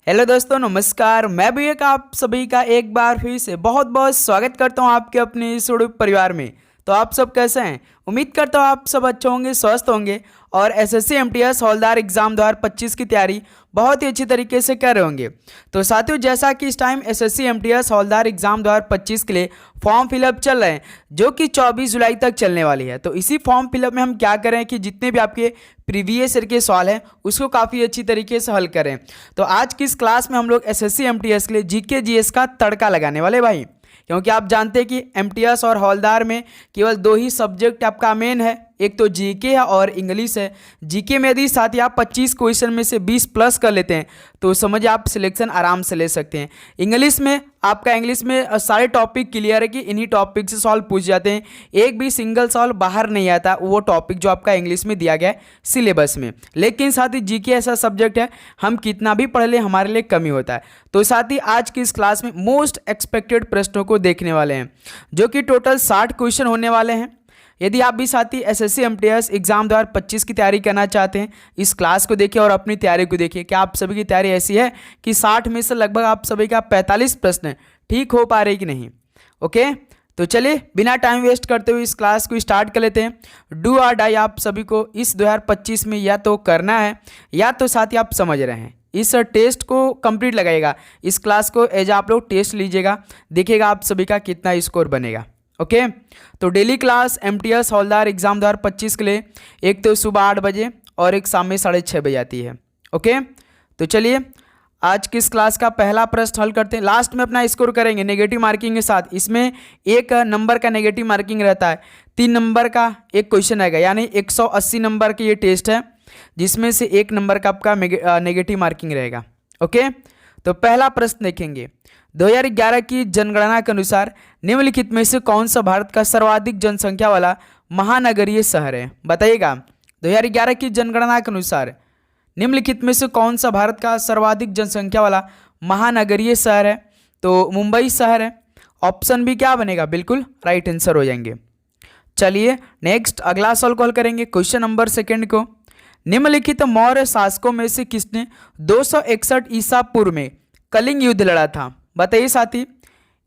Hello दोस्तों, नमस्कार। मैं भी आप सभी का एक बार फिर से बहुत बहुत स्वागत करता हूं आपके अपने इस यूट्यूब परिवार में। तो आप सब कैसे हैं? उम्मीद करता हूं आप सब अच्छे होंगे, स्वस्थ होंगे और एसएससी एमटीएस हवलदार एग्जाम 2025 की तैयारी बहुत ही अच्छी तरीके से कर रहे होंगे। तो साथियों, जैसा कि इस टाइम एसएससी एमटीएस हवलदार एग्जाम 2025 के लिए फॉर्म फिलअप चल रहे हैं, जो कि 24 जुलाई तक चलने वाली है। तो इसी फॉर्म फिलअप में हम क्या करें कि जितने भी आपके प्रीवियस ईयर के सवाल हैं उसको काफ़ी अच्छी तरीके से हल करें। तो आज की इस क्लास में हम लोग एसएससी एमटीएस के लिए जीके जीएस का तड़का लगाने वाले भाई, क्योंकि आप जानते हैं कि एमटीएस और हवलदार में केवल दो ही सब्जेक्ट आपका मेन है, एक तो जीके है और इंग्लिश है। जीके में यदि साथ ही आप 25 क्वेश्चन में से 20 प्लस कर लेते हैं तो समझिए आप सिलेक्शन आराम से ले सकते हैं। इंग्लिश में आपका सारे टॉपिक क्लियर है कि इन्हीं टॉपिक से सवाल पूछ जाते हैं, एक भी सिंगल सवाल बाहर नहीं आता वो टॉपिक जो आपका इंग्लिश में दिया गया है सिलेबस में। लेकिन साथ ही जीके ऐसा सब्जेक्ट है, हम कितना भी पढ़ लें हमारे लिए कमी होता है। तो साथ ही आज की इस क्लास में मोस्ट एक्सपेक्टेड प्रश्नों को देखने वाले हैं, जो कि टोटल 60 क्वेश्चन होने वाले हैं। यदि आप भी साथी एसएससी एमटीएस एग्जाम 2025 की तैयारी करना चाहते हैं, इस क्लास को देखिए और अपनी तैयारी को देखिए। क्या आप सभी की तैयारी ऐसी है कि 60 में से लगभग आप सभी का 45 प्रश्न ठीक हो पा रहे कि नहीं? ओके, तो चलिए बिना टाइम वेस्ट करते हुए इस क्लास को स्टार्ट कर लेते हैं। डू और डाई आप सभी को इस 2025 में या तो करना है या तो साथ ही आप समझ रहे हैं। इस टेस्ट को कंप्लीट लगाइएगा, इस क्लास को एज आप लोग टेस्ट लीजिएगा, देखिएगा आप सभी का कितना स्कोर बनेगा। ओके, तो डेली क्लास एमटीएस हवलदार एग्जाम 2025 के लिए एक तो सुबह 8 बजे और एक शाम में 6:30 बजे आती है। ओके, तो चलिए आज की इस क्लास का पहला प्रश्न हल करते हैं। लास्ट में अपना स्कोर करेंगे नेगेटिव मार्किंग के साथ। इसमें 1 नंबर का नेगेटिव मार्किंग रहता है, 3 नंबर का एक क्वेश्चन आएगा, यानी 180 नंबर की ये टेस्ट है, जिसमें से 1 नंबर का आपका नेगेटिव मार्किंग रहेगा। ओके, तो पहला प्रश्न देखेंगे। 2011 की जनगणना के अनुसार निम्नलिखित में से कौन सा भारत का सर्वाधिक जनसंख्या वाला महानगरीय शहर है? बताइएगा। 2011 की जनगणना के अनुसार निम्नलिखित में से कौन सा भारत का सर्वाधिक जनसंख्या वाला महानगरीय शहर है? तो मुंबई शहर है। ऑप्शन भी क्या बनेगा? बिल्कुल राइट आंसर हो जाएंगे। चलिए नेक्स्ट अगला सवाल कॉल करेंगे, क्वेश्चन नंबर 2 को। निम्नलिखित मौर्य शासकों में से किसने 261 ईसा पूर्व में कलिंग युद्ध लड़ा था? बताइए साथी,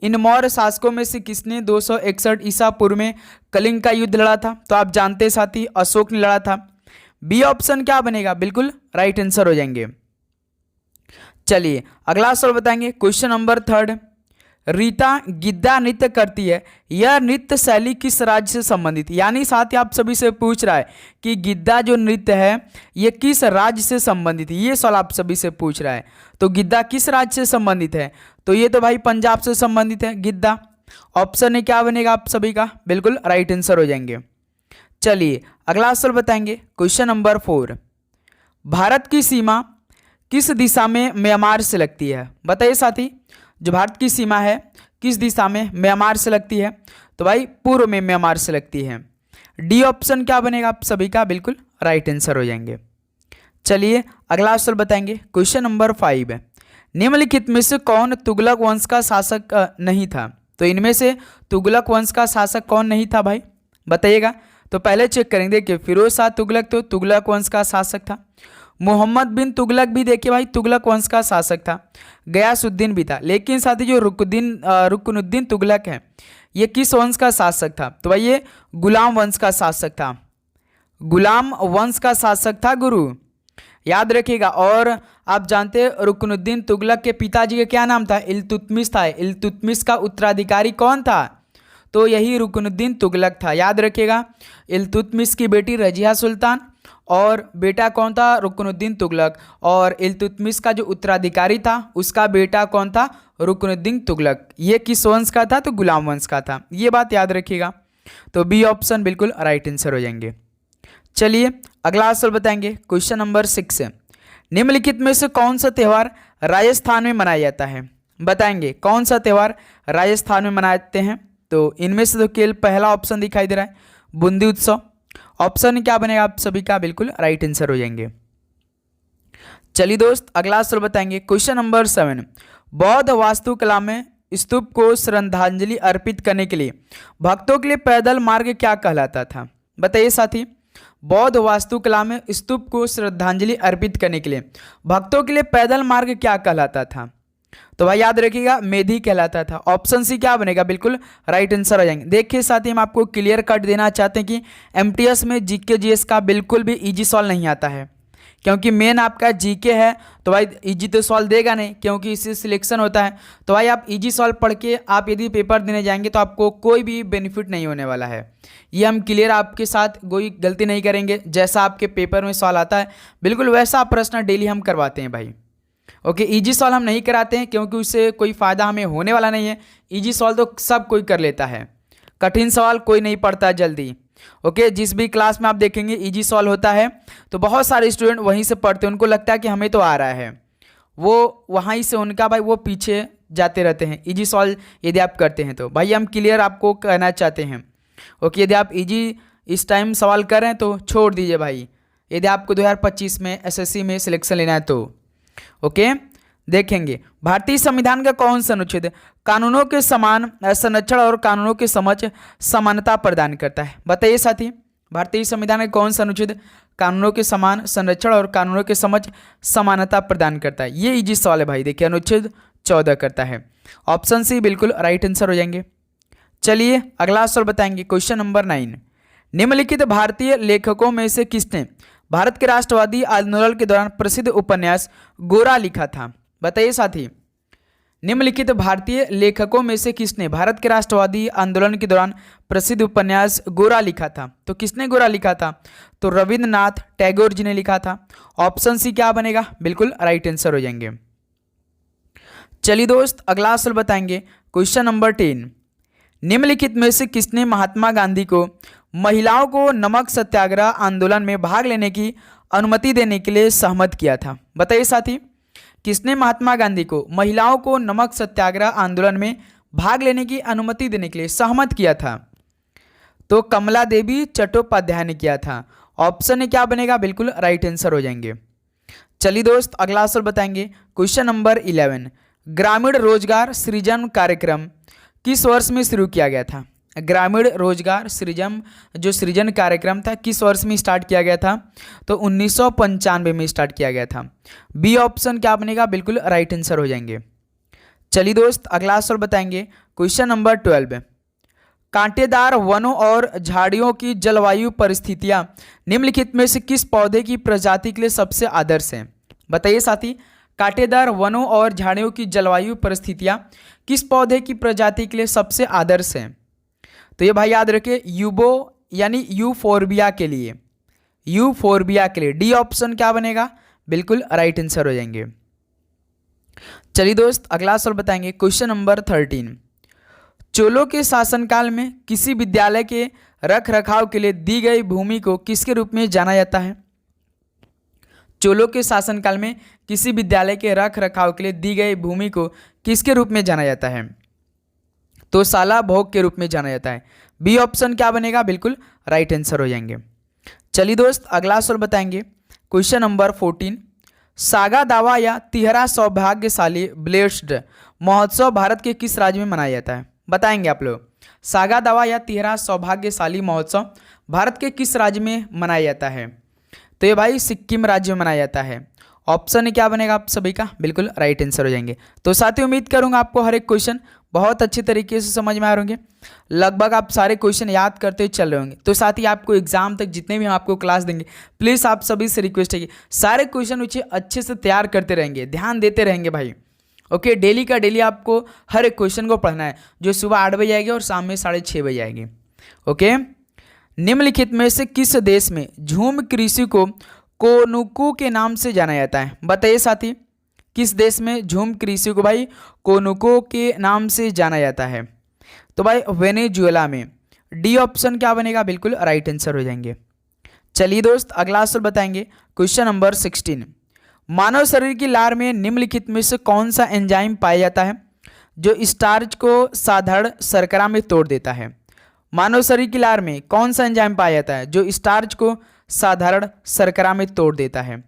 इन मौर्य शासकों में से किसने 261 ईसा पूर्व में कलिंग का युद्ध लड़ा था? तो आप जानते हैं साथी, अशोक ने लड़ा था। बी ऑप्शन क्या बनेगा? बिल्कुल राइट आंसर हो जाएंगे। चलिए अगला सवाल बताएंगे, क्वेश्चन नंबर 3। रीता गिद्धा नृत्य करती है, यह नृत्य शैली किस राज्य से संबंधित? यानी साथ ही आप सभी से पूछ रहा है कि गिद्धा जो नृत्य है ये किस राज्य से संबंधित है, ये सवाल आप सभी से पूछ रहा है। तो गिद्धा किस राज्य से संबंधित है? तो ये तो भाई पंजाब से संबंधित है गिद्धा। ऑप्शन है क्या बनेगा आप सभी का? बिल्कुल राइट आंसर हो जाएंगे। चलिए अगला सवाल बताएंगे, क्वेश्चन नंबर 4। भारत की सीमा किस दिशा में म्यांमार से लगती है? बताइए साथी, जो भारत की सीमा है किस दिशा में म्यांमार से लगती है? तो भाई पूर्व में म्यांमार से लगती है। डी ऑप्शन क्या बनेगा आप सभी का? बिल्कुल राइट आंसर हो जाएंगे। चलिए अगला सवाल बताएंगे, क्वेश्चन नंबर 5। निम्नलिखित में से कौन तुगलक वंश का शासक नहीं था? तो इनमें से तुगलक वंश का शासक कौन नहीं था भाई? बताइएगा। तो पहले चेक करेंगे, देखिए फिरोज शाह तुगलक तो तुगलक वंश का शासक था। मोहम्मद बिन तुगलक भी देखिए भाई तुगलक वंश का शासक था। गयासुद्दीन भी था। लेकिन साथ ही जो रुकनुद्दीन तुगलक है ये किस वंश का शासक था? तो भाई ये गुलाम वंश का शासक था। गुलाम वंश का शासक था गुरु, याद रखिएगा। और आप जानते हैं रुकनुद्दीन तुगलक के पिताजी का क्या नाम था? इल्तुतमिश था। इल्तुतमिश का उत्तराधिकारी कौन था? तो यही रुकनुद्दीन तुगलक था, याद रखिएगा। इल्तुतमिश की बेटी रजिया सुल्तान और बेटा कौन था? रुकनुद्दीन तुगलक। और इल्तुतमिश का जो उत्तराधिकारी था उसका बेटा कौन था? रुकनुद्दीन तुगलक। ये किस वंश का था? तो गुलाम वंश का था, ये बात याद रखिएगा। तो बी ऑप्शन बिल्कुल राइट आंसर हो जाएंगे। चलिए अगला सवाल बताएंगे, क्वेश्चन नंबर 6। निम्नलिखित में से कौन सा त्यौहार राजस्थान में मनाया जाता है? बताएंगे कौन सा त्यौहार राजस्थान में मनाते हैं? तो इनमें से तो केवल पहला ऑप्शन दिखाई दे रहा है, बूंदी उत्सव। ऑप्शन क्या बनेगा आप सभी का? बिल्कुल राइट आंसर हो जाएंगे। चलिए दोस्त अगला सवाल बताएंगे, क्वेश्चन नंबर 7। बौद्ध वास्तुकला में स्तूप को श्रद्धांजलि अर्पित करने के लिए भक्तों के लिए पैदल मार्ग क्या कहलाता था? बताइए साथी, बौद्ध वास्तुकला में स्तूप को श्रद्धांजलि अर्पित करने के लिए भक्तों के लिए पैदल मार्ग क्या कहलाता था? तो भाई याद रखिएगा, मेधी कहलाता था। ऑप्शन सी क्या बनेगा? बिल्कुल राइट आंसर हो जाएंगे। देखिए साथ ही हम आपको क्लियर कट देना चाहते हैं कि एमटीएस में जीके जीएस का बिल्कुल भी इजी सॉल्व नहीं आता है, क्योंकि मेन आपका जीके है तो भाई इजी तो सॉल्व देगा नहीं, क्योंकि इससे सिलेक्शन होता है। तो भाई आप इजी सॉल्व पढ़ के आप यदि पेपर देने जाएंगे तो आपको कोई भी बेनिफिट नहीं होने वाला है। ये हम क्लियर आपके साथ कोई गलती नहीं करेंगे। जैसा आपके पेपर में सॉल्व आता है बिल्कुल वैसा प्रश्न डेली हम करवाते हैं भाई। ओके, इजी सॉल्व हम नहीं कराते हैं क्योंकि उससे कोई फ़ायदा हमें होने वाला नहीं है। इजी सॉल्व तो सब कोई कर लेता है, कठिन सवाल कोई नहीं पढ़ता जल्दी। ओके, जिस भी क्लास में आप देखेंगे इजी सॉल्व होता है तो बहुत सारे स्टूडेंट वहीं से पढ़ते हैं, उनको लगता है कि हमें तो आ रहा है, वो वहीं से उनका भाई वो पीछे जाते रहते हैं इजी सॉल्व यदि आप करते हैं तो। भाई हम क्लियर आपको कहना चाहते हैं। ओके, यदि आप इजी इस टाइम सवाल कर रहे हैं तो छोड़ दीजिए भाई, यदि आपको 2025 में एसएससी में सिलेक्शन लेना है तो। ओके, देखेंगे भारतीय संविधान का कौन सा अनुच्छेद कानूनों के समान संरक्षण और कानूनों के समझ समानता प्रदान करता है? बताइए साथी, भारतीय संविधान का कौन सा अनुच्छेद कानूनों के समान संरक्षण और कानूनों के समझ समानता प्रदान करता है? ये इजी सवाल है भाई। देखिए अनुच्छेद 14 करता है। ऑप्शन सी बिल्कुल राइट आंसर हो जाएंगे। चलिए अगला सवाल बताएंगे, क्वेश्चन नंबर 9। निम्नलिखित भारतीय लेखकों में से किसने भारत के राष्ट्रवादी आंदोलन के दौरान प्रसिद्ध उपन्यास गोरा लिखा था? बताइए साथी, निम्नलिखित भारतीय लेखकों में से किसने भारत के राष्ट्रवादी आंदोलन के दौरान प्रसिद्ध उपन्यास गोरा लिखा था? तो किसने गोरा लिखा था? तो रविंद्रनाथ टैगोर जी ने लिखा था। ऑप्शन सी क्या बनेगा? बिल्कुल राइट आंसर हो जाएंगे। चलिए दोस्त अगला सवाल बताएंगे, क्वेश्चन नंबर 10। निम्नलिखित में से किसने महात्मा गांधी को महिलाओं को नमक सत्याग्रह आंदोलन में भाग लेने की अनुमति देने के लिए सहमत किया था? बताइए साथी, किसने महात्मा गांधी को महिलाओं को नमक सत्याग्रह आंदोलन में भाग लेने की अनुमति देने के लिए सहमत किया था? तो कमला देवी चट्टोपाध्याय ने किया था। ऑप्शन क्या बनेगा? बिल्कुल राइट आंसर हो जाएंगे। चलिए दोस्त अगला सवाल बताएंगे, क्वेश्चन नंबर 11। ग्रामीण रोजगार सृजन कार्यक्रम किस वर्ष में शुरू किया गया था? ग्रामीण रोजगार सृजन जो सृजन कार्यक्रम था किस वर्ष में स्टार्ट किया गया था? तो 1995 में स्टार्ट किया गया था। बी ऑप्शन क्या बनेगा? बिल्कुल राइट आंसर हो जाएंगे। चलिए दोस्त अगला सवाल बताएंगे, क्वेश्चन नंबर 12। कांटेदार वनों और झाड़ियों की जलवायु परिस्थितियां निम्नलिखित में से किस पौधे की प्रजाति के लिए सबसे आदर्श हैं? बताइए साथी, कांटेदार वनों और झाड़ियों की जलवायु परिस्थितियां किस पौधे की प्रजाति के लिए सबसे आदर्श हैं? तो ये भाई याद रखिए यूबो यानी यूफोर्बिया के लिए, यूफोर्बिया के लिए डी ऑप्शन क्या बनेगा? बिल्कुल राइट आंसर हो जाएंगे। चलिए दोस्त अगला सवाल बताएंगे, क्वेश्चन नंबर 13। चोलों के शासनकाल में किसी विद्यालय के रख रखाव के लिए दी गई भूमि को किसके रूप में जाना जाता है? चोलों के शासनकाल में किसी विद्यालय के रख रखाव के लिए दी गई भूमि को किसके रूप में जाना जाता है? तो साला भोग के रूप में जाना जाता है। बी ऑप्शन क्या बनेगा? बिल्कुल राइट आंसर हो जाएंगे। चलिए दोस्त अगला सवाल बताएंगे, क्वेश्चन नंबर 14। सागा दावा या तिहरा सौभाग्यशाली ब्लेस्ड महोत्सव भारत के किस राज्य में मनाया जाता है? बताएंगे आप लोग। सागा दावा या तिहरा सौभाग्यशाली महोत्सव भारत के किस राज्य में मनाया जाता है? तो ये भाई सिक्किम राज्य में मनाया जाता है। ऑप्शन क्या बनेगा आप सभी का? बिल्कुल राइट आंसर हो जाएंगे। तो साथियों उम्मीद करूंगा आपको हर एक क्वेश्चन बहुत अच्छे तरीके से समझ में आ रहे होंगे, लगभग आप सारे क्वेश्चन याद करते चल रहे होंगे। तो साथ ही आपको एग्जाम तक जितने भी हम आपको क्लास देंगे प्लीज़ आप सभी से रिक्वेस्ट है कि सारे क्वेश्चन अच्छे से तैयार करते रहेंगे, ध्यान देते रहेंगे भाई। ओके, डेली का डेली आपको हर एक क्वेश्चन को पढ़ना है, जो सुबह 8 बजे आएगी और शाम में 6:30 बजे आएगी। ओके, निम्नलिखित में से किस देश में झूम कृषि को कोनुकू के नाम से जाना जाता है? बताइए साथी, किस देश में झूम कृषि को भाई कोनुको के नाम से जाना जाता है? तो भाई वेनेजुएला में। डी ऑप्शन क्या बनेगा? बिल्कुल राइट आंसर हो जाएंगे। चलिए दोस्त अगला सवाल बताएंगे, क्वेश्चन नंबर 16। मानव शरीर की लार में निम्नलिखित में से कौन सा एंजाइम पाया जाता है जो स्टार्च को साधारण शर्करा में तोड़ देता है? मानव शरीर की लार में कौन सा एंजाइम पाया जाता है जो स्टार्च को साधारण शर्करा में तोड़ देता है?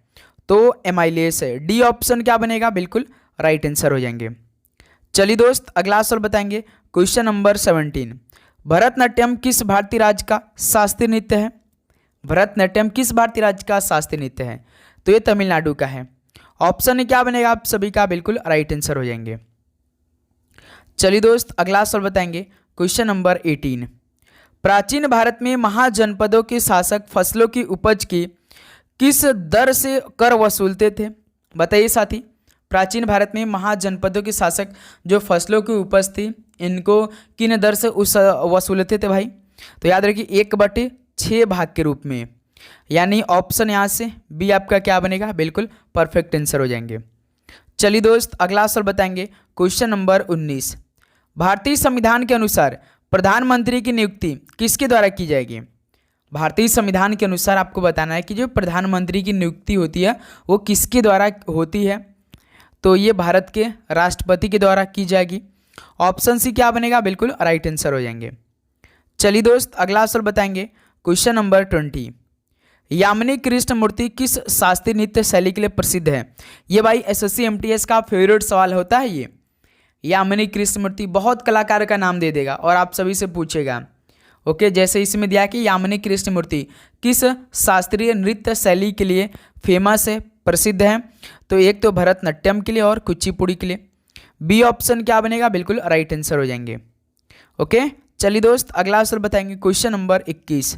तो एमाइलेस है। डी ऑप्शन क्या बनेगा? बिल्कुल राइट आंसर हो जाएंगे। चलिए दोस्त अगला सवाल बताएंगे, क्वेश्चन नंबर 17। भरतनाट्यम किस भारतीय राज्य का शास्त्रीय नृत्य है? भरतनाट्यम किस भारतीय राज्य का शास्त्रीय नृत्य है? तो ये तमिलनाडु का है। ऑप्शन क्या बनेगा आप सभी का? बिल्कुल राइट आंसर हो जाएंगे। चलिए दोस्त अगला सवाल बताएंगे, क्वेश्चन नंबर 18। प्राचीन भारत में महाजनपदों के शासक फसलों की उपज की किस दर से कर वसूलते थे? बताइए साथी। प्राचीन भारत में महाजनपदों के शासक जो फसलों की उपज थी इनको किन दर से वसूलते थे भाई? तो याद रखिए 1/6 भाग के रूप में, यानी ऑप्शन यहाँ से बी आपका क्या बनेगा? बिल्कुल परफेक्ट आंसर हो जाएंगे। चलिए दोस्त अगला सवाल बताएंगे, क्वेश्चन नंबर 19। भारतीय संविधान के अनुसार प्रधानमंत्री की नियुक्ति किसके द्वारा की जाएगी? भारतीय संविधान के अनुसार आपको बताना है कि जो प्रधानमंत्री की नियुक्ति होती है वो किसके द्वारा होती है? तो ये भारत के राष्ट्रपति के द्वारा की जाएगी। ऑप्शन सी क्या बनेगा? बिल्कुल राइट आंसर हो जाएंगे। चलिए दोस्त अगला सवाल बताएंगे, क्वेश्चन नंबर 20। यामिनी कृष्णमूर्ति किस शास्त्रीय नृत्य शैली के लिए प्रसिद्ध है? ये भाई एसएससी एमटीएस का फेवरेट सवाल होता है ये। यामिनी कृष्णमूर्ति बहुत कलाकार का नाम दे देगा और आप सभी से पूछेगा। ओके, जैसे इसमें दिया कि यामिनी कृष्णमूर्ति किस शास्त्रीय नृत्य शैली के लिए फेमस है, प्रसिद्ध है? तो एक तो भरतनाट्यम के लिए और कुचिपुड़ी के लिए। बी ऑप्शन क्या बनेगा? बिल्कुल राइट आंसर हो जाएंगे। ओके, चलिए दोस्त अगला सवाल बताएंगे, क्वेश्चन नंबर 21।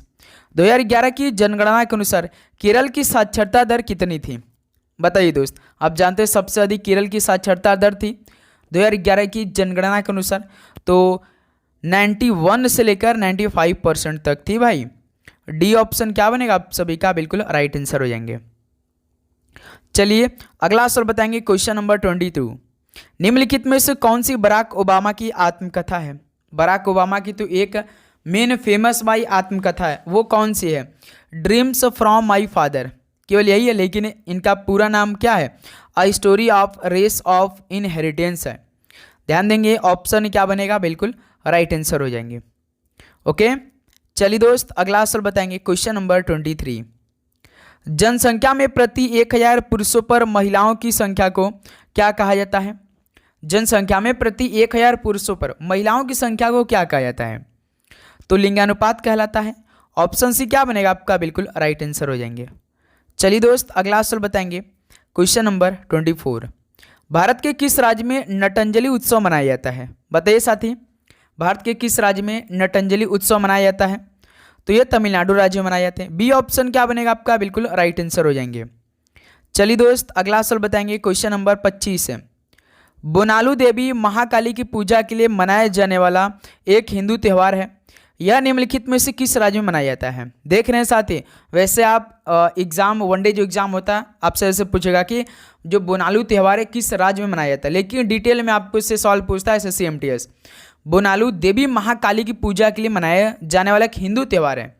2011 की जनगणना के अनुसार केरल की साक्षरता दर कितनी थी? बताइए दोस्त। आप जानते हैं सबसे अधिक केरल की साक्षरता दर थी 2011 की जनगणना के अनुसार, तो 91 से लेकर 95% तक थी भाई। डी ऑप्शन क्या बनेगा आप सभी का? बिल्कुल राइट आंसर हो जाएंगे। चलिए अगला सवाल बताएंगे, क्वेश्चन नंबर 22। निम्नलिखित में से कौन सी बराक ओबामा की आत्मकथा है? बराक ओबामा की तो एक मेन फेमस भाई आत्मकथा है, वो कौन सी है? ड्रीम्स फ्रॉम माई फादर, केवल यही है, लेकिन इनका पूरा नाम क्या है? A story of race of inheritance है। ध्यान देंगे ऑप्शन क्या बनेगा? बिल्कुल राइट आंसर हो जाएंगे। ओके, चलिए दोस्त अगला सवाल बताएंगे, क्वेश्चन नंबर 23। जनसंख्या में प्रति 1000 पुरुषों पर महिलाओं की संख्या को क्या कहा जाता है? जनसंख्या में प्रति 1000 पुरुषों पर महिलाओं की संख्या को क्या कहा जाता है? तो लिंगानुपात कहलाता है। ऑप्शन सी क्या बनेगा आपका? बिल्कुल राइट आंसर हो जाएंगे। चलिए दोस्त अगला सवाल बताएंगे, क्वेश्चन नंबर 24। भारत के किस राज्य में नटांजलि उत्सव मनाया जाता है? बताइए साथी, भारत के किस राज्य में नटांजलि उत्सव मनाया जाता है? तो ये तमिलनाडु राज्य में मनाए जाते हैं। बी ऑप्शन क्या बनेगा आपका? बिल्कुल राइट आंसर हो जाएंगे। चलिए दोस्त अगला सवाल बताएंगे, क्वेश्चन नंबर 25 है। बोनालू देवी महाकाली की पूजा के लिए मनाया जाने वाला एक हिंदू त्यौहार है, यह निम्नलिखित में से किस राज्य में मनाया जाता है? देख रहे हैं साथी, वैसे आप एग्जाम वनडे जो एग्जाम होता है आपसे ऐसे पूछेगा कि जो बोनालू त्यौहार है किस राज्य में मनाया जाता है, लेकिन डिटेल में आपको इससे सवाल पूछता है एसएससी एमटीएस। बोनालू देवी महाकाली की पूजा के लिए मनाया जाने वाला एक हिंदू त्यौहार है,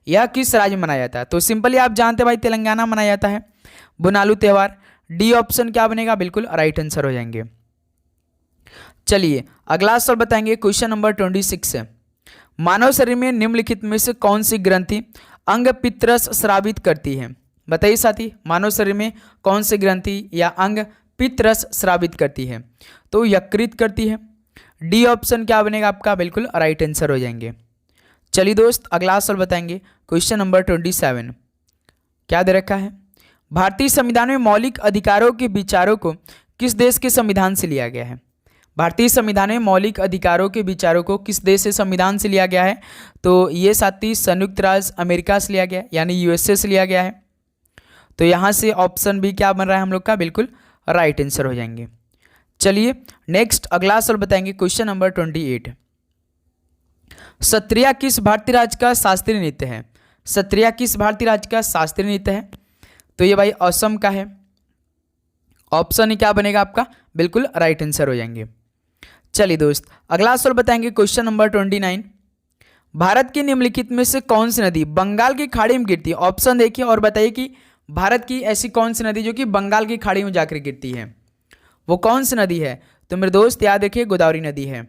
यह किस राज्य में मनाया जाता है? तो सिंपली आप जानते हैं भाई तेलंगाना मनाया जाता है बोनालू त्यौहार। डी ऑप्शन क्या बनेगा? बिल्कुल राइट आंसर हो जाएंगे। चलिए अगला सवाल बताएंगे, क्वेश्चन नंबर 26 है। मानव शरीर में निम्नलिखित में से कौन सी ग्रंथि अंग पित्रस स्रावित करती है? बताइए साथी, मानव शरीर में कौन सी ग्रंथि या अंग पित्रस स्रावित करती है? तो यकृत करती है। डी ऑप्शन क्या बनेगा आपका? बिल्कुल राइट आंसर हो जाएंगे। चलिए दोस्त अगला सवाल बताएंगे, क्वेश्चन नंबर 27। क्या दे रखा है? भारतीय संविधान में मौलिक अधिकारों के विचारों को किस देश के संविधान से लिया गया है? भारतीय संविधान में मौलिक अधिकारों के विचारों को किस देश से संविधान से लिया गया है? तो ये साथी संयुक्त राज्य अमेरिका से लिया गया, यानी यूएसए से लिया गया है। तो यहाँ से ऑप्शन बी क्या बन रहा है हम लोग का? बिल्कुल राइट आंसर हो जाएंगे। चलिए नेक्स्ट अगला सवाल बताएंगे, क्वेश्चन नंबर 28। सत्रिया किस भारतीय राज्य का शास्त्रीय नृत्य है? सत्रिया किस भारतीय राज्य का शास्त्रीय नृत्य है? तो ये भाई असम का है। ऑप्शन क्या बनेगा आपका? बिल्कुल राइट आंसर हो जाएंगे। चलिए दोस्त अगला सवाल बताएंगे, क्वेश्चन नंबर 29। भारत की निम्नलिखित में से कौन सी नदी बंगाल की खाड़ी में गिरती है? ऑप्शन देखिए और बताइए कि भारत की ऐसी कौन सी नदी जो कि बंगाल की खाड़ी में जाकर गिरती है, वो कौन सी नदी है? तो मेरे दोस्त याद रखिए गोदावरी नदी है।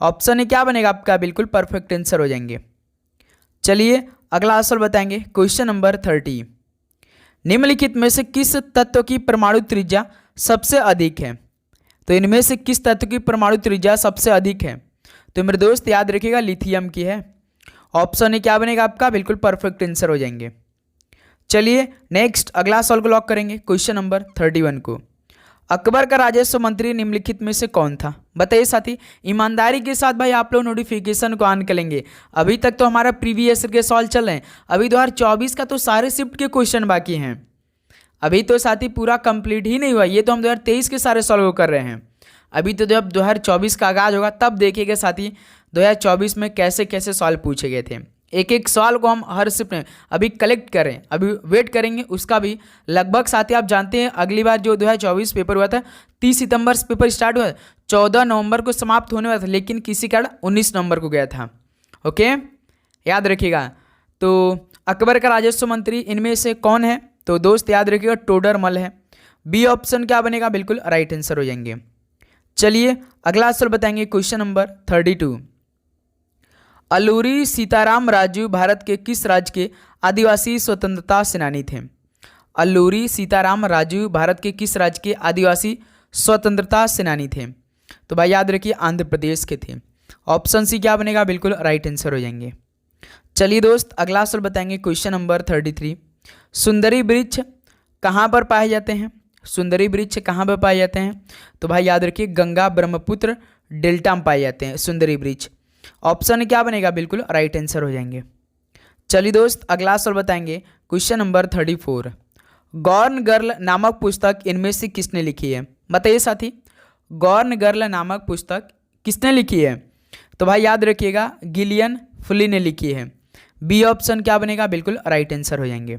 ऑप्शन क्या बनेगा आपका? बिल्कुल परफेक्ट आंसर हो जाएंगे। चलिए अगला सवाल बताएंगे, क्वेश्चन नंबर 30। निम्नलिखित में से किस तत्व की परमाणु त्रिज्या सबसे अधिक है? तो इनमें से किस तत्व की परमाणु त्रिज्या सबसे अधिक है? तो मेरे दोस्त याद रखिएगा लिथियम की है। ऑप्शन क्या बनेगा आपका? बिल्कुल परफेक्ट आंसर हो जाएंगे। चलिए नेक्स्ट अगला सवाल को लॉक करेंगे, क्वेश्चन नंबर 31 को। अकबर का राजस्व मंत्री निम्नलिखित में से कौन था? बताइए साथी। ईमानदारी के साथ भाई आप लोग नोटिफिकेशन को ऑन करेंगे। अभी तक तो हमारा प्रीवियस के सवाल चल रहे हैं, अभी 2024 का तो सारे शिफ्ट के क्वेश्चन बाकी हैं, अभी तो साथी पूरा कंप्लीट ही नहीं हुआ। ये तो हम 2023 के सारे सॉल्व कर रहे हैं। अभी तो जब 2024 का आगाज होगा तब देखिएगा साथी 2024 में कैसे कैसे सवाल पूछे गए थे। एक एक सवाल को हम हर शिफ्ट में अभी कलेक्ट करें, अभी वेट करेंगे उसका भी। लगभग साथी आप जानते हैं अगली बार जो 2024 पेपर हुआ था 30 सितंबर से पेपर स्टार्ट हुआ, 14 नवंबर को समाप्त होने वाला था, लेकिन किसी कारण 19 नवंबर को गया था। ओके, याद रखिएगा। तो अकबर का राजस्व मंत्री इनमें से कौन है? तो दोस्त याद रखिएगा टोडरमल है। बी ऑप्शन क्या बनेगा? बिल्कुल राइट आंसर हो जाएंगे। चलिए अगला सवाल बताएंगे, क्वेश्चन नंबर 32। अल्लूरी सीताराम राजू भारत के किस राज्य के आदिवासी स्वतंत्रता सेनानी थे? अल्लूरी सीताराम राजू भारत के किस राज्य के आदिवासी स्वतंत्रता सेनानी थे? तो भाई याद रखिए आंध्र प्रदेश के थे। ऑप्शन सी क्या बनेगा? बिल्कुल राइट आंसर हो जाएंगे। चलिए दोस्त अगला सवाल बताएंगे, क्वेश्चन नंबर 33। सुंदरी वृक्ष कहाँ पर पाए जाते हैं? सुंदरी वृक्ष कहाँ पर पाए जाते हैं? तो भाई याद रखिए गंगा ब्रह्मपुत्र डेल्टा में पाए जाते हैं सुंदरी वृक्ष। ऑप्शन क्या बनेगा? बिल्कुल राइट आंसर हो जाएंगे। चलिए दोस्त अगला सवाल बताएंगे, क्वेश्चन नंबर 34। गॉर्न गर्ल नामक पुस्तक इनमें से किसने लिखी है? बताइए साथी, गॉर्न गर्ल नामक पुस्तक किसने लिखी है? तो भाई याद रखिएगा गिलियन फ्ली ने लिखी है। बी ऑप्शन क्या बनेगा? बिल्कुल राइट आंसर हो जाएंगे।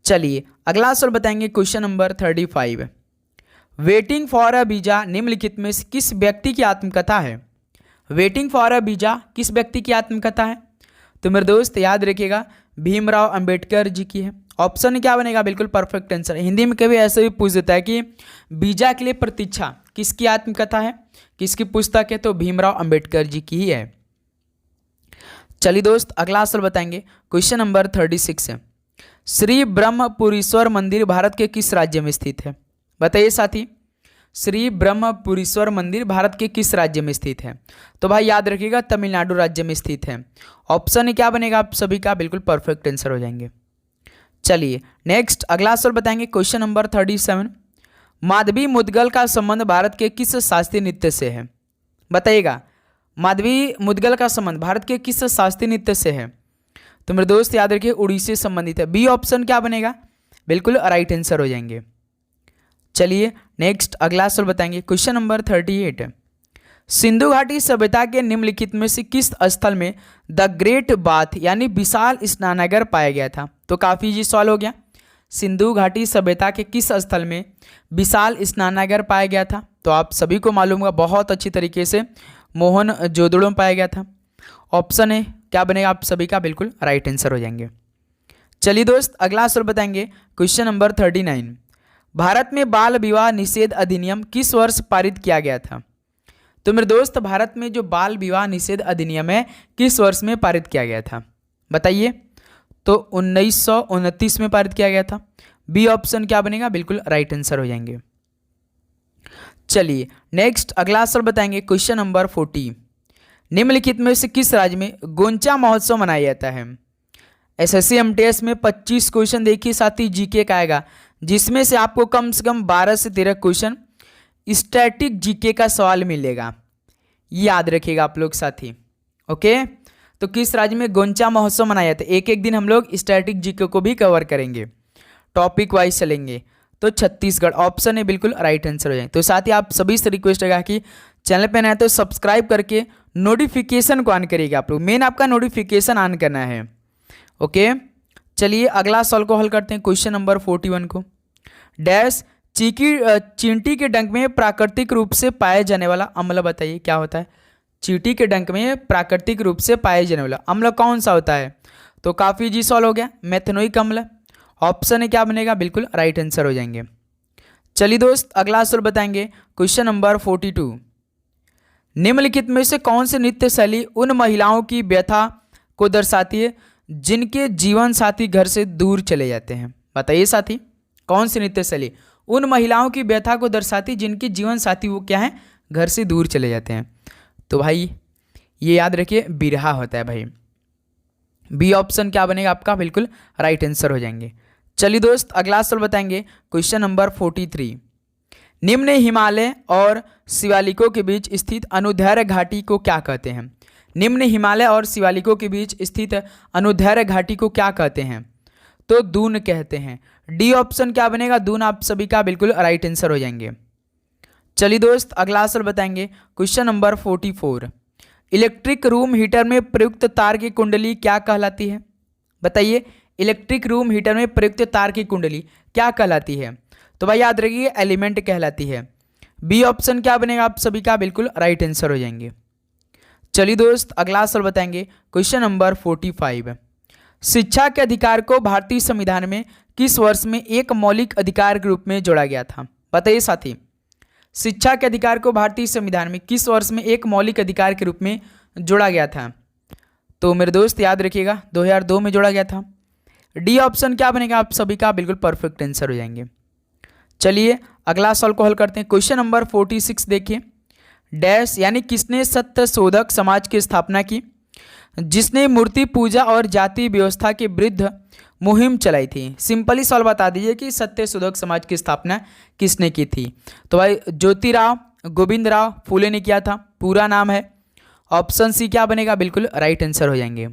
चलिए अगला सवाल बताएंगे, question number 35। Waiting for a visa निम्नलिखित में से किस व्यक्ति की आत्मकथा है? वेटिंग फॉर अ वीजा किस व्यक्ति की आत्मकथा है? तो मेरे दोस्त याद रखिएगा भीमराव अंबेडकर जी की है। ऑप्शन क्या बनेगा? बिल्कुल परफेक्ट आंसर। हिंदी में कभी ऐसे भी पूछ देता है कि वीजा के लिए प्रतीक्षा किसकी आत्मकथा है, किसकी पुस्तक है? तो भीमराव अंबेडकर जी की ही है। चलिए दोस्त अगला सवाल बताएंगे, क्वेश्चन नंबर 36 है। श्री ब्रह्मपुरीश्वर मंदिर भारत के किस राज्य में स्थित है? बताइए साथी, श्री ब्रह्मपुरीश्वर मंदिर भारत के किस राज्य में स्थित है? तो भाई याद रखिएगा तमिलनाडु राज्य में स्थित है। ऑप्शन क्या बनेगा आप सभी का? बिल्कुल परफेक्ट आंसर हो जाएंगे। चलिए नेक्स्ट अगला सवाल बताएंगे, क्वेश्चन नंबर 37। माधवी मुद्गल का संबंध भारत के किस शास्त्रीय नृत्य से है? बताइएगा माधवी मुद्गल का संबंध भारत के किस शास्त्रीय नृत्य से है? तो मेरे दोस्त याद रखिए उड़ीसा से संबंधित है। बी ऑप्शन क्या बनेगा? बिल्कुल राइट आंसर हो जाएंगे। चलिए नेक्स्ट अगला सवाल बताएंगे, क्वेश्चन नंबर 38। सिंधु घाटी सभ्यता के निम्नलिखित में से किस स्थल में द ग्रेट बाथ यानी विशाल स्नानागार पाया गया था? तो काफ़ी जी सवाल हो गया। सिंधु घाटी सभ्यता के किस स्थल में विशाल स्नानागार पाया गया था? तो आप सभी को मालूम होगा बहुत अच्छी तरीके से मोहनजोदड़ो में पाया गया था। ऑप्शन है क्या बनेगा आप सभी का? बिल्कुल राइट आंसर हो जाएंगे। चलिए दोस्त अगला सवाल बताएंगे, क्वेश्चन नंबर 39। भारत में बाल विवाह निषेध अधिनियम किस वर्ष पारित किया गया था? तो मेरे दोस्त भारत में जो बाल विवाह निषेध अधिनियम है किस वर्ष में पारित किया गया था? बताइए। तो 1929 में पारित किया गया था। बी ऑप्शन क्या बनेगा? बिल्कुल राइट आंसर हो जाएंगे। चलिए नेक्स्ट अगला सवाल बताएंगे, क्वेश्चन नंबर 40। निम्नलिखित में से किस राज्य में गोंचा महोत्सव मनाया जाता है? एसएससी एमटीएस में 25 क्वेश्चन देखिए साथी जीके का आएगा, जिसमें से आपको कम से कम 12 से 13 क्वेश्चन स्टैटिक जीके का सवाल मिलेगा। याद रखिएगा आप लोग साथी। ओके, तो किस राज्य में गोंचा महोत्सव मनाया जाता है? एक एक दिन हम लोग स्टैटिक जीके को भी कवर करेंगे, टॉपिक वाइज चलेंगे। तो छत्तीसगढ़ ऑप्शन है, बिल्कुल राइट आंसर हो जाए। तो साथ ही आप सभी से रिक्वेस्ट है कि चैनल पे नया है तो सब्सक्राइब करके नोटिफिकेशन को ऑन करिएगा। आप लोग मेन आपका नोटिफिकेशन ऑन करना है। ओके, चलिए अगला सवाल को हल करते हैं, क्वेश्चन नंबर 41 को। डैश चींटी के डंक में प्राकृतिक रूप से पाए जाने वाला अम्ल बताइए क्या होता है? चींटी के डंक में प्राकृतिक रूप से पाए जाने वाला अम्ल कौन सा होता है? तो काफ़ी जी सवाल हो गया, मेथनोइक अम्ल। ऑप्शन है क्या बनेगा? बिल्कुल राइट आंसर हो जाएंगे। चलिए दोस्त अगला सवाल बताएंगे, क्वेश्चन नंबर 42। निम्नलिखित में से कौन सी नृत्य शैली उन महिलाओं की व्यथा को दर्शाती है जिनके जीवन साथी घर से दूर चले जाते हैं? बताइए साथी, कौन सी नृत्य शैली उन महिलाओं की व्यथा को दर्शाती जिनके जीवन साथी वो क्या है? घर से दूर चले जाते हैं। तो भाई ये याद रखिए बिरहा होता है भाई। बी ऑप्शन क्या बनेगा आपका? बिल्कुल राइट आंसर हो जाएंगे। चलिए दोस्त अगला सवाल बताएंगे क्वेश्चन नंबर 43। निम्न हिमालय और शिवालिकों के बीच स्थित अनुदैर्घ्य घाटी को क्या कहते हैं? निम्न हिमालय और शिवालिकों के बीच स्थित अनुदैर्घ्य घाटी को क्या कहते हैं? तो दून कहते हैं। डी ऑप्शन क्या बनेगा? दून आप सभी का बिल्कुल राइट आंसर हो जाएंगे। चलिए दोस्त अगला सवाल बताएंगे question number 44। Electric room heater में प्रयुक्त तार की कुंडली क्या कहलाती है? बताइए, इलेक्ट्रिक रूम हीटर में प्रयुक्त तार की कुंडली क्या कहलाती है? तो भाई याद रखिए एलिमेंट कहलाती है। बी ऑप्शन क्या बनेगा? आप सभी का बिल्कुल राइट आंसर हो जाएंगे। चलिए दोस्त अगला सवाल बताएंगे क्वेश्चन नंबर 45। शिक्षा के अधिकार को भारतीय संविधान में किस वर्ष में एक मौलिक अधिकार के रूप में जोड़ा गया था? बताइए साथी, शिक्षा के अधिकार को भारतीय संविधान में किस वर्ष में एक मौलिक अधिकार के रूप में जोड़ा गया था? तो मेरे दोस्त याद रखिएगा 2002 में जोड़ा गया था। डी ऑप्शन क्या बनेगा? आप सभी का बिल्कुल परफेक्ट आंसर हो जाएंगे। चलिए अगला सवाल को हल करते हैं। क्वेश्चन नंबर 46 देखिए। डैश यानी किसने सत्य शोधक समाज की स्थापना की, जिसने मूर्ति पूजा और जाति व्यवस्था के विरुद्ध मुहिम चलाई थी? सिंपली सवाल बता दीजिए कि सत्य शोधक समाज की स्थापना किसने की थी? तो भाई ज्योतिराव गोविंद राव फूले ने किया था, पूरा नाम है। ऑप्शन सी क्या बनेगा? बिल्कुल राइट आंसर हो जाएंगे।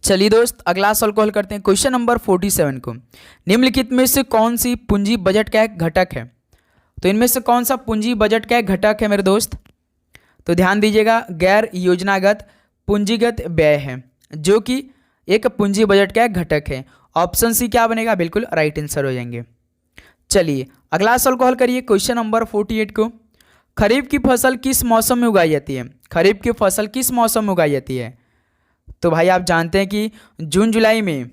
चलिए दोस्त अगला सवाल को हल करते हैं। क्वेश्चन नंबर 47 को। निम्नलिखित में से कौन सी पूंजी बजट का एक घटक है? तो इनमें से कौन सा पूंजी बजट का एक घटक है मेरे दोस्त? तो ध्यान दीजिएगा, गैर योजनागत पूंजीगत व्यय है, जो कि एक पूंजी बजट का एक घटक है। ऑप्शन सी क्या बनेगा? बिल्कुल राइट आंसर हो जाएंगे। चलिए अगला सवाल को हल करिए। क्वेश्चन नंबर 48 को। खरीफ की फसल किस मौसम में उगाई जाती है? खरीफ की फसल किस मौसम में उगाई जाती है? तो भाई आप जानते हैं कि जून जुलाई में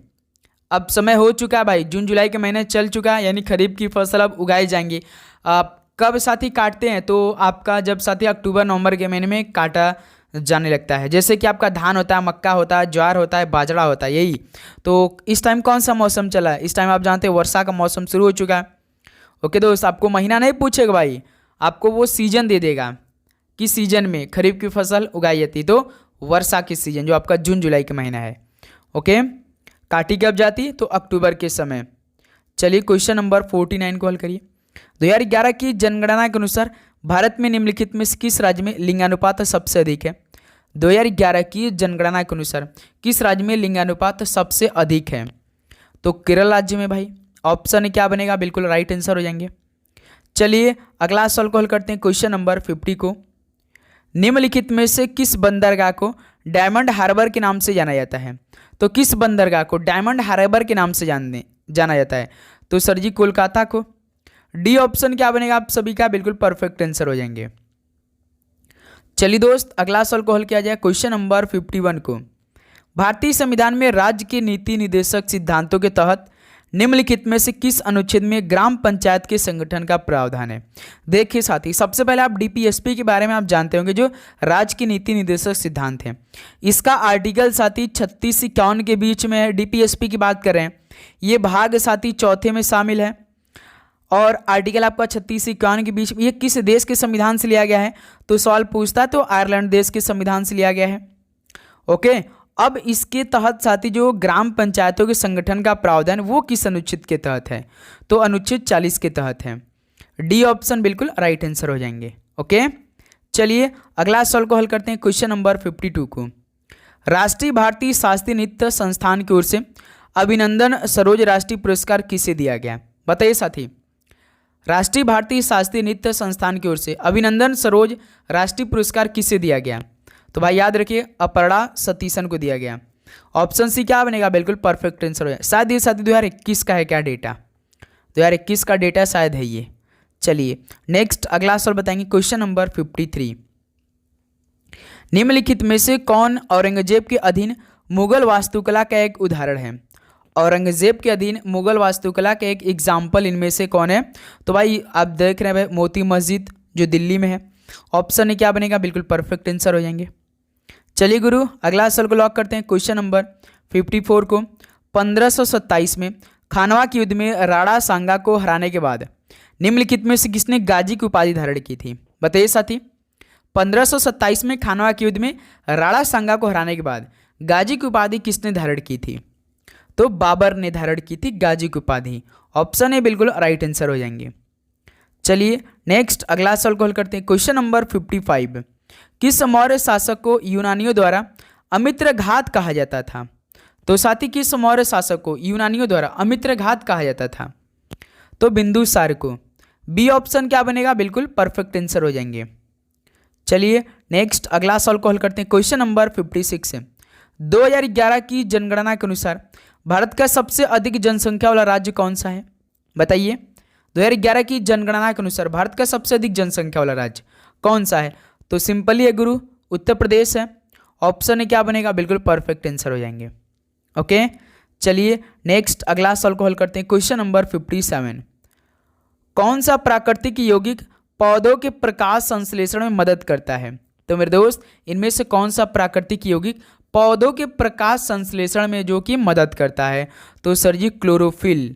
अब समय हो चुका है भाई, जून जुलाई के महीने चल चुका है, यानी खरीफ की फसल अब उगाई जाएंगी। आप कब साथी काटते हैं? तो आपका जब साथी अक्टूबर नवंबर के महीने में काटा जाने लगता है। जैसे कि आपका धान होता है, मक्का होता है, ज्वार होता है, बाजरा होता है, यही। तो इस टाइम कौन सा मौसम चला है? इस टाइम आप जानते हैं वर्षा का मौसम शुरू हो चुका है। ओके दोस्त, आपको महीना नहीं पूछेगा भाई, आपको वो सीजन दे देगा कि सीजन में खरीफ की फसल उगाई जाती है। तो वर्षा की सीजन जो आपका जून जुलाई का महीना है। ओके, काटी कब जाती? तो अक्टूबर के समय। चलिए क्वेश्चन नंबर 49 को हल करिए। 2011 की जनगणना के अनुसार भारत में निम्नलिखित में किस राज्य में लिंगानुपात सबसे अधिक है? 2011 की जनगणना के अनुसार किस राज्य में लिंगानुपात सबसे अधिक है? तो केरल राज्य में भाई। ऑप्शन क्या बनेगा? बिल्कुल राइट आंसर हो जाएंगे। चलिए अगला सवाल को हल करते हैं। क्वेश्चन नंबर 50 को। निम्नलिखित में से किस बंदरगाह को डायमंड हार्बर के नाम से जाना जाता है? तो किस बंदरगाह को डायमंड हार्बर के नाम से जाना जाता है? तो सर जी कोलकाता को। डी ऑप्शन क्या बनेगा? आप सभी का बिल्कुल परफेक्ट आंसर हो जाएंगे। चलिए दोस्त अगला सवाल को हल किया जाए। क्वेश्चन नंबर 51 को। भारतीय संविधान में राज्य के नीति निर्देशक सिद्धांतों के तहत निम्नलिखित में से किस अनुच्छेद में ग्राम पंचायत के संगठन का प्रावधान है? देखिए साथी, सबसे पहले आप डीपीएसपी के बारे में आप जानते होंगे, जो राज्य की नीति निर्देशक सिद्धांत है। इसका आर्टिकल साथी 36 से 51 के बीच में है। डीपीएसपी की बात करें, ये भाग साथी चौथे में शामिल है। और आर्टिकल आपका 36 से 51 के बीच में, ये किस देश के संविधान से लिया गया है? तो सवाल पूछता है तो आयरलैंड देश के संविधान से लिया गया है। ओके, अब इसके तहत साथी जो ग्राम पंचायतों के संगठन का प्रावधान वो किस अनुच्छेद के तहत है? तो अनुच्छेद 40 के तहत है। डी ऑप्शन बिल्कुल राइट आंसर हो जाएंगे। ओके, चलिए अगला सवाल को हल करते हैं। क्वेश्चन नंबर 52 को। राष्ट्रीय भारतीय शास्त्रीय नृत्य संस्थान की ओर से अभिनंदन सरोज राष्ट्रीय पुरस्कार किसे दिया गया? बताइए साथी, राष्ट्रीय भारतीय शास्त्रीय नृत्य संस्थान की ओर से अभिनंदन सरोज राष्ट्रीय पुरस्कार किसे दिया गया? तो भाई याद रखिए अपर्णा सतीशन को दिया गया। ऑप्शन सी क्या बनेगा? बिल्कुल परफेक्ट आंसर हो जाए। शायद ये साथी 2021 का है क्या डेटा? 2021 का डेटा शायद है ये। चलिए नेक्स्ट अगला सवाल बताएंगे। Question number 53। निम्नलिखित में से कौन औरंगजेब के अधीन मुगल वास्तुकला का एक उदाहरण है? औरंगजेब के अधीन मुगल वास्तुकला का एक एग्जाम्पल इनमें से कौन है? तो भाई आप देख रहे हैं भाई मोती मस्जिद जो दिल्ली में है। ऑप्शन क्या बनेगा? बिल्कुल परफेक्ट आंसर हो जाएंगे। चलिए गुरु अगला सवाल को लॉक करते हैं। क्वेश्चन नंबर 54 को। 1527 में खानवा के युद्ध में राणा सांगा को हराने के बाद निम्नलिखित में से किसने गाजी की उपाधि धारण की थी? बताइए साथी, 1527 में खानवा के युद्ध में राणा सांगा को हराने के बाद गाजी की उपाधि किसने धारण की थी? तो बाबर ने धारण की थी गाजी की उपाधि। ऑप्शन ए बिल्कुल राइट आंसर हो जाएंगे। चलिए नेक्स्ट अगला सवाल को हल करते हैं। क्वेश्चन नंबर 55, किस मौर्य शासक को यूनानियों द्वारा अमित्रघात कहा जाता था? तो साथी किस मौर्य शासक को यूनानियों द्वारा अमित्रघात कहा जाता था? तो बिंदुसार को। बी ऑप्शन क्या बनेगा? बिल्कुल परफेक्ट आंसर हो जाएंगे। चलिए नेक्स्ट अगला सवाल को हल करते हैं। क्वेश्चन नंबर 56 है, 2011 की जनगणना के अनुसार भारत का सबसे अधिक जनसंख्या वाला राज्य कौन सा है? बताइए। 2011 की जनगणना के अनुसार भारत का सबसे अधिक जनसंख्या वाला राज्य कौन सा है? तो सिंपली है गुरु, उत्तर प्रदेश है। ऑप्शन ए क्या बनेगा? बिल्कुल परफेक्ट आंसर हो जाएंगे। ओके, चलिए नेक्स्ट अगला सवाल को हल करते हैं। क्वेश्चन नंबर 57, कौन सा प्राकृतिक यौगिक पौधों के प्रकाश संश्लेषण में मदद करता है? तो मेरे दोस्त इनमें से कौन सा प्राकृतिक यौगिक पौधों के प्रकाश संश्लेषण में जो कि मदद करता है? तो सर जी क्लोरोफिल।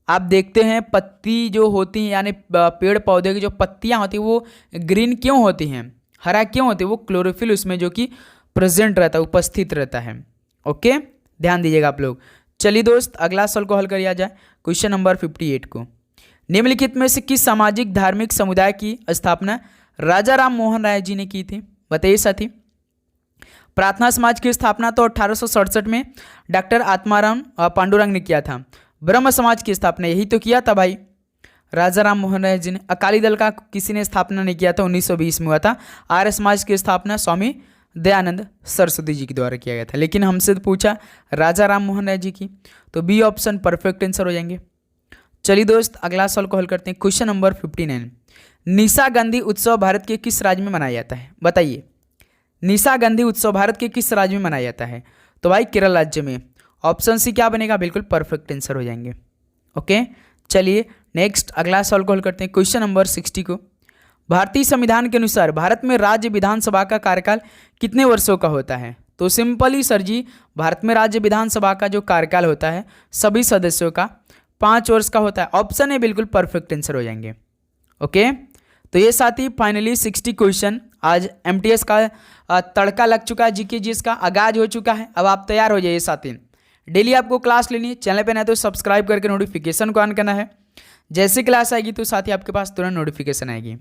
आप देखते हैं पत्ती जो होती हैं यानी पेड़ पौधे की जो पत्तियां होती हैं वो ग्रीन क्यों होती हैं, हरा क्यों होती है? वो क्लोरोफिल उसमें जो कि प्रेजेंट रहता है, उपस्थित रहता है। ओके, ध्यान दीजिएगा आप लोग। चलिए दोस्त अगला सवाल को हल करिए जाए। क्वेश्चन नंबर 58 को, निम्नलिखित में से किस सामाजिक धार्मिक समुदाय की स्थापना राजा राम मोहन राय जी ने की थी? बताइए साथी। प्रार्थना समाज की स्थापना तो 1867 में डॉक्टर आत्माराम पांडुरंग ने किया था। ब्रह्म समाज की स्थापना यही तो किया था भाई राजा राम मोहन राय जी ने। अकाली दल का किसी ने स्थापना नहीं किया था, 1920 में हुआ था। आर्य समाज की स्थापना स्वामी दयानंद सरस्वती जी के द्वारा किया गया था। लेकिन हमसे तो पूछा राजा राम मोहन राय जी की, तो बी ऑप्शन परफेक्ट आंसर हो जाएंगे। चलिए दोस्त अगला सवाल को हल करते हैं। क्वेश्चन नंबर 59, निशा गांधी उत्सव भारत के किस राज्य में मनाया जाता है? बताइए। निशा गांधी उत्सव भारत के किस राज्य में मनाया जाता है? तो भाई केरल राज्य में। ऑप्शन सी क्या बनेगा? बिल्कुल परफेक्ट आंसर हो जाएंगे। ओके, चलिए नेक्स्ट अगला सवाल को हल करते हैं। क्वेश्चन नंबर 60 को, भारतीय संविधान के अनुसार भारत में राज्य विधानसभा का कार्यकाल कितने वर्षों का होता है? तो सिंपली सर जी भारत में राज्य विधानसभा का जो कार्यकाल होता है सभी सदस्यों का 5 वर्ष का होता है। ऑप्शन ए बिल्कुल परफेक्ट आंसर हो जाएंगे। ओके, तो ये साथी फाइनली 60 क्वेश्चन आज एमटीएस का तड़का लग चुका है, जीके जीएस का आगाज हो चुका है। अब आप तैयार हो जाइए साथी। डेली आपको क्लास लेनी है, चैनल पे नए तो सब्सक्राइब करके नोटिफिकेशन को ऑन करना है। जैसे क्लास आएगी तो साथ ही आपके पास तुरंत नोटिफिकेशन आएगी।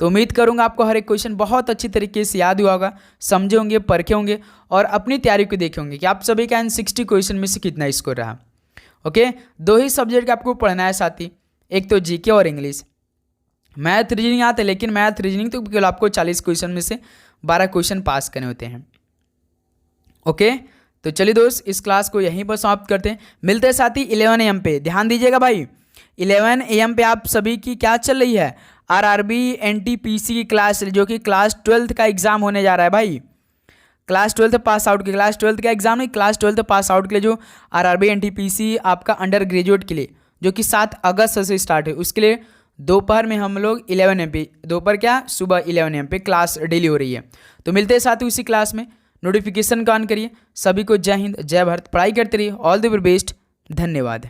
तो उम्मीद करूंगा आपको हर एक क्वेश्चन बहुत अच्छी तरीके से याद हुआ होगा, समझे होंगे, परखे होंगे और अपनी तैयारी को देखे होंगे कि आप सभी का इन 60 क्वेश्चन में से कितना स्कोर रहा। ओके, 2 ही सब्जेक्ट आपको पढ़ना है साथी, एक तो जीके और इंग्लिश। मैथ रीजनिंग आते हैं लेकिन मैथ रीजनिंग तो केवल आपको 40 क्वेश्चन में से 12 क्वेश्चन पास करने होते हैं। ओके, तो चलिए दोस्त इस क्लास को यहीं पर समाप्त करते हैं। मिलते हैं साथी 11 AM पे। ध्यान दीजिएगा भाई, 11 AM पे आप सभी की क्या चल रही है? आरआरबी एनटीपीसी की क्लास, जो कि क्लास 12th का एग्जाम होने जा रहा है भाई। क्लास 12th पास आउट के, क्लास 12th का एग्जाम नहीं, क्लास 12th पास आउट के लिए जो आरआरबी एनटीपीसी आपका अंडर ग्रेजुएट के लिए जो कि 7 अगस्त से स्टार्ट है, उसके लिए दोपहर में हम लोग 11 AM पे, दोपहर क्या सुबह 11 AM पे क्लास डेली हो रही है। तो मिलते हैं साथ ही उसी क्लास में। नोटिफिकेशन का ऑन करिए। सभी को जय हिंद, जय भारत। पढ़ाई करते रहिए। All the very best. धन्यवाद।